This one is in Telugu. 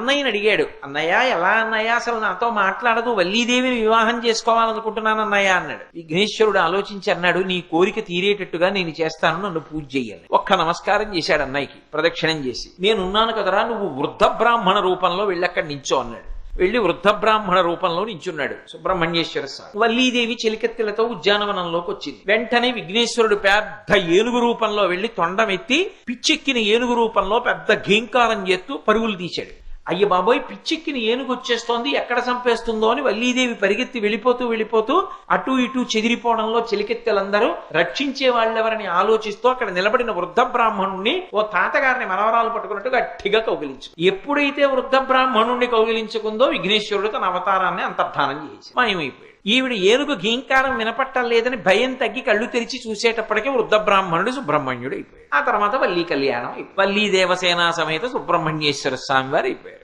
అన్నయ్యని అడిగాడు. అన్నయ్య ఎలా అన్నయ్య, అసలు నాతో మాట్లాడదు, వల్లీదేవిని వివాహం చేసుకోవాలనుకుంటున్నాను అన్నయ్య అన్నాడు. విఘ్నేశ్వరుడు ఆలోచించి అన్నాడు, నీ కోరిక తీరేటట్టుగా నేను చేస్తాను, నన్ను పూజ చెయ్యాలి. ఒక్క నమస్కారం చేశాడు అన్నయ్యకి, ప్రదక్షిణం చేసి. నేనున్నాను కదరా, నువ్వు వృద్ధ బ్రాహ్మణ రూపంలో వెళ్ళక్కడ నించో అన్నాడు. వెళ్లి వృద్ధ బ్రాహ్మణ రూపంలో నించున్నాడు సుబ్రహ్మణ్యేశ్వర స్వామి. వల్లీదేవి చెలికత్తెలతో ఉద్యానవనంలోకి వచ్చింది. వెంటనే విఘ్నేశ్వరుడు పెద్ద ఏనుగు రూపంలో వెళ్లి తొండమెత్తి పిచ్చెక్కిన ఏనుగు రూపంలో పెద్ద ఘీంకారం చేస్తూ పరుగులు తీశాడు. అయ్య బాబోయ్, పిచ్చెక్కిన ఏనుగు వచ్చేస్తోంది, ఎక్కడ చంపేస్తుందో అని వల్లీదేవి పరిగెత్తి వెళ్ళిపోతూ అటు ఇటు చెదిరిపోవడంలో చెలికెత్తెలందరూ రక్షించే వాళ్ళెవరని ఆలోచిస్తూ అక్కడ నిలబడిన వృద్ధ బ్రాహ్మణుణ్ణి ఓ తాతగారిని మనవరాలు పట్టుకున్నట్టు గట్టిగా కౌగిలించు. ఎప్పుడైతే వృద్ధ బ్రాహ్మణుణ్ణి కౌగిలించుకుందో విఘ్నేశ్వరుడు తన అవతారాన్ని అంతర్ధానం చేసి మాయమైపోయాడు. ఈవిడ ఏనుగు ఘీంకారం వినపట్టలేదని భయం తగ్గి కళ్ళు తెరిచి చూసేటప్పటికే వృద్ధ బ్రాహ్మణుడు సుబ్రహ్మణ్యుడు అయిపోయాడు. ఆ తర్వాత వల్లీ కళ్యాణం, వల్లీ దేవసేన సమేత సుబ్రహ్మణ్యేశ్వర స్వామి వారు అయిపోయారు.